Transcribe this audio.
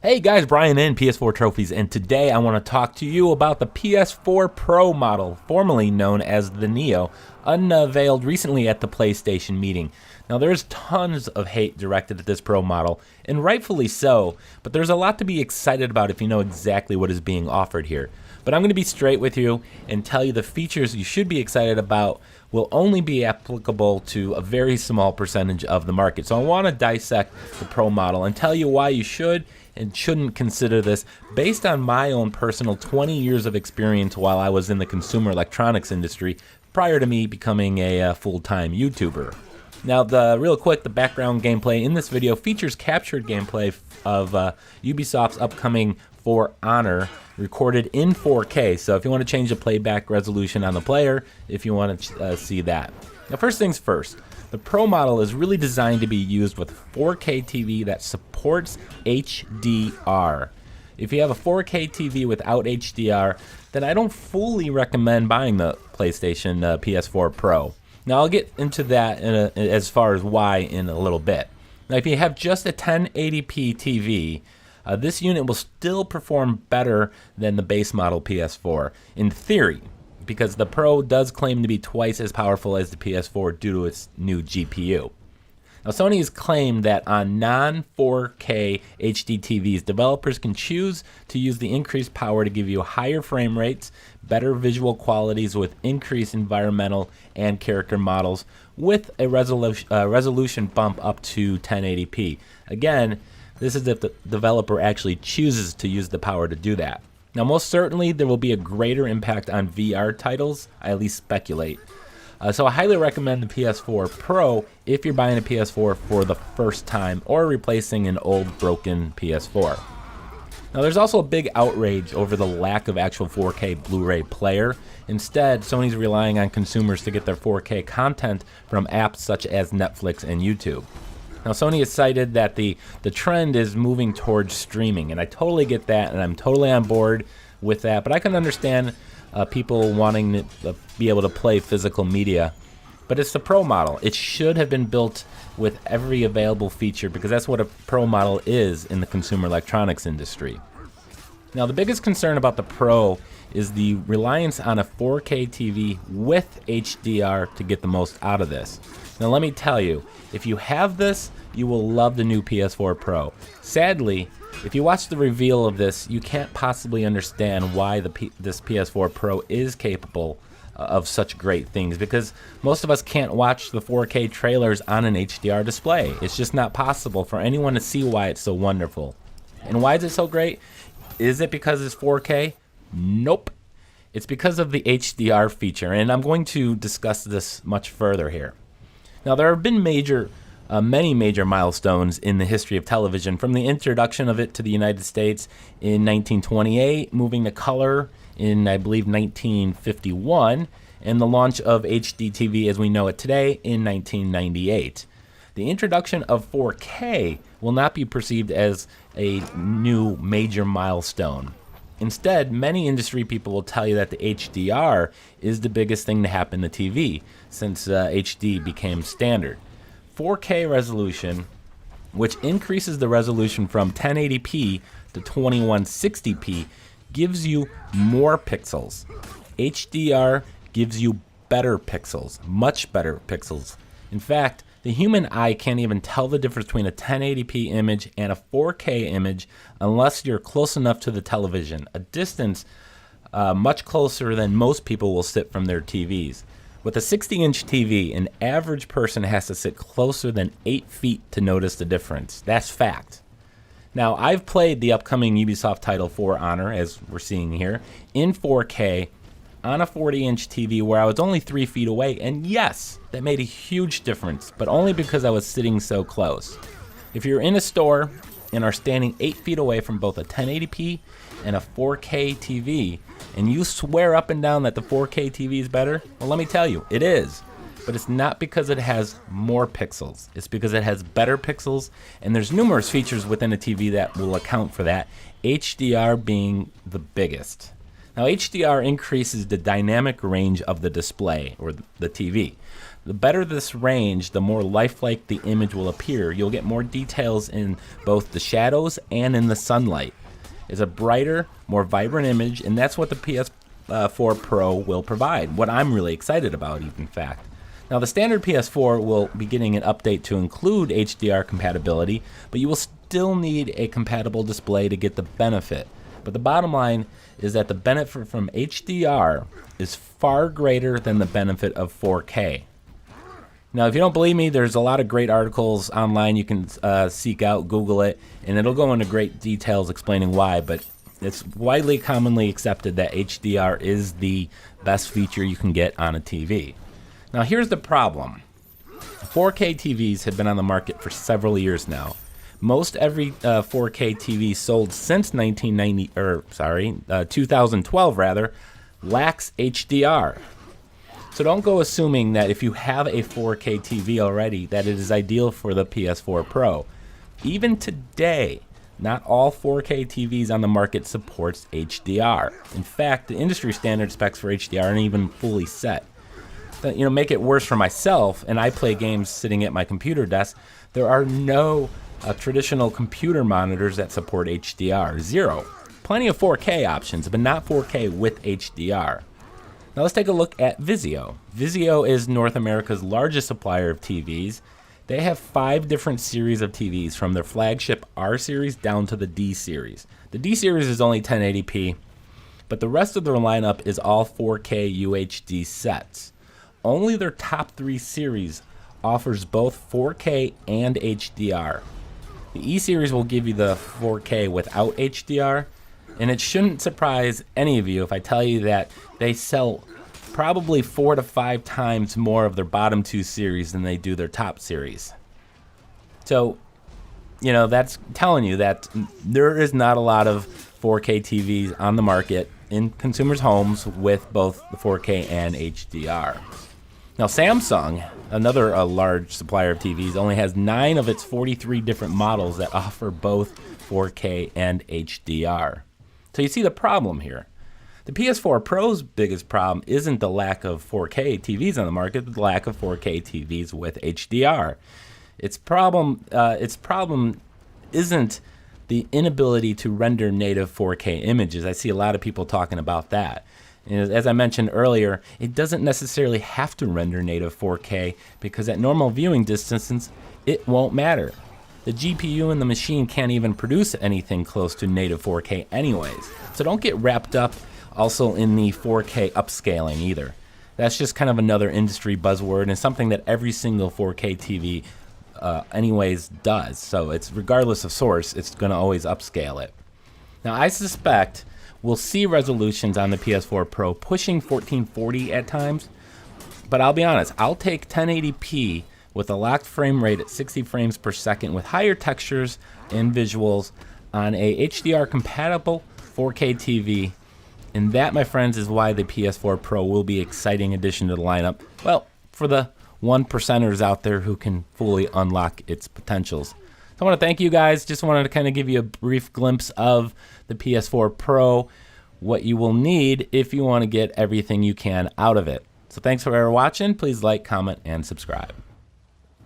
Hey guys, Brian in PS4 Trophies, and today I want to talk to you about the PS4 Pro model, formerly known as the Neo, unveiled recently at the PlayStation meeting. Now there's tons of hate directed at this Pro model, and rightfully so, but there's a lot to be excited about if you know exactly what is being offered here. But I'm going to be straight with you and tell you the features you should be excited about will only be applicable to a very small percentage of the market. So I want to dissect the Pro model and tell you why you should and shouldn't consider this based on my own personal 20 years of experience while I was in the consumer electronics industry prior to me becoming a full-time YouTuber. Now, the background gameplay in this video features captured gameplay of Ubisoft's upcoming For Honor recorded in 4K. So if you want to change the playback resolution on the player, if you want to see that. Now, first things first. The Pro model is really designed to be used with 4K TV that supports HDR. If you have a 4K TV without HDR, then I don't fully recommend buying the PlayStation PS4 Pro. Now I'll get into that as far as why in a little bit. Now if you have just a 1080p TV, this unit will still perform better than the base model PS4, in theory, because the Pro does claim to be twice as powerful as the PS4 due to its new GPU. Now, Sony has claimed that on non-4K HD TVs, developers can choose to use the increased power to give you higher frame rates, better visual qualities with increased environmental and character models, with a resolution bump up to 1080p. Again, this is if the developer actually chooses to use the power to do that. Now, most certainly, there will be a greater impact on VR titles, I at least speculate. So I highly recommend the PS4 Pro if you're buying a PS4 for the first time or replacing an old broken PS4. Now, there's also a big outrage over the lack of actual 4K Blu-ray player. Instead, Sony's relying on consumers to get their 4K content from apps such as Netflix and YouTube. Now, Sony has cited that the trend is moving towards streaming, and I totally get that, and I'm totally on board with that, but I can understand people wanting to be able to play physical media. But it's the Pro model. It should have been built with every available feature because that's what a Pro model is in the consumer electronics industry. Now, the biggest concern about the Pro is the reliance on a 4K TV with HDR to get the most out of this. Now, let me tell you, if you have this, you will love the new PS4 Pro. Sadly, if you watch the reveal of this, you can't possibly understand why this PS4 Pro is capable of such great things, because most of us can't watch the 4K trailers on an HDR display. It's just not possible for anyone to see why it's so wonderful. And why is it so great? Is it because it's 4K? Nope. It's because of the HDR feature, and I'm going to discuss this much further here. Now, there have been many major milestones in the history of television, from the introduction of it to the United States in 1928, moving to color in, I believe, 1951, and the launch of HD TV as we know it today in 1998. The introduction of 4K will not be perceived as a new major milestone. Instead, many industry people will tell you that the HDR is the biggest thing to happen to TV since HD became standard. 4K resolution, which increases the resolution from 1080p to 2160p, gives you more pixels. HDR gives you better pixels, much better pixels. In fact, the human eye can't even tell the difference between a 1080p image and a 4K image unless you're close enough to the television, a distance much closer than most people will sit from their TVs. With a 60-inch TV, an average person has to sit closer than 8 feet to notice the difference. That's fact. Now, I've played the upcoming Ubisoft title For Honor, as we're seeing here, in 4K on a 40-inch TV where I was only 3 feet away, and yes, that made a huge difference, but only because I was sitting so close. If you're in a store and are standing 8 feet away from both a 1080p and a 4K TV, and you swear up and down that the 4K TV is better, well, let me tell you, it is. But it's not because it has more pixels. It's because it has better pixels, and there's numerous features within a TV that will account for that, HDR being the biggest. Now, HDR increases the dynamic range of the display, or the TV. The better this range, the more lifelike the image will appear. You'll get more details in both the shadows and in the sunlight. It's a brighter, more vibrant image, and that's what the PS4 Pro will provide, what I'm really excited about, in fact. Now, the standard PS4 will be getting an update to include HDR compatibility, but you will still need a compatible display to get the benefit. But the bottom line is that the benefit from HDR is far greater than the benefit of 4K. Now, if you don't believe me, there's a lot of great articles online you can seek out, Google it, and it'll go into great details explaining why, but it's widely commonly accepted that HDR is the best feature you can get on a TV. Now, here's the problem. 4K TVs have been on the market for several years now. Most every 4K TV sold since 2012 lacks HDR. So don't go assuming that if you have a 4K TV already that it is ideal for the PS4 Pro. Even today, not all 4K TVs on the market supports HDR. In fact, the industry standard specs for HDR aren't even fully set. To make it worse for myself, and I play games sitting at my computer desk, there are no traditional computer monitors that support HDR. Zero. Plenty of 4K options, but not 4K with HDR. Now let's take a look at Vizio. Vizio is North America's largest supplier of TVs. They have 5 different series of TVs, from their flagship R series down to the D series. The D series is only 1080p, but the rest of their lineup is all 4K UHD sets. Only their top 3 series offers both 4K and HDR. The E series will give you the 4K without HDR, and it shouldn't surprise any of you if I tell you that they sell probably 4 to 5 times more of their bottom 2 series than they do their top series. So, that's telling you that there is not a lot of 4K TVs on the market in consumers' homes with both the 4K and HDR. Now, Samsung, another large supplier of TVs, only has 9 of its 43 different models that offer both 4K and HDR. So you see the problem here. The PS4 Pro's biggest problem isn't the lack of 4K TVs on the market, but the lack of 4K TVs with HDR. Its problem isn't the inability to render native 4K images. I see a lot of people talking about that. And as I mentioned earlier, it doesn't necessarily have to render native 4K, because at normal viewing distances, it won't matter. The GPU in the machine can't even produce anything close to native 4K anyways. So don't get wrapped up also in the 4K upscaling either. That's just kind of another industry buzzword, and something that every single 4K TV anyways does. So it's, regardless of source, it's going to always upscale it. Now, I suspect we'll see resolutions on the PS4 Pro pushing 1440 at times, but I'll be honest, I'll take 1080p with a locked frame rate at 60 frames per second with higher textures and visuals on a HDR compatible 4K TV. And that, my friends, is why the PS4 Pro will be an exciting addition to the lineup. Well, for the 1%ers out there who can fully unlock its potentials. So I want to thank you guys. Just wanted to kind of give you a brief glimpse of the PS4 Pro, what you will need if you want to get everything you can out of it. So thanks for watching. Please like, comment, and subscribe.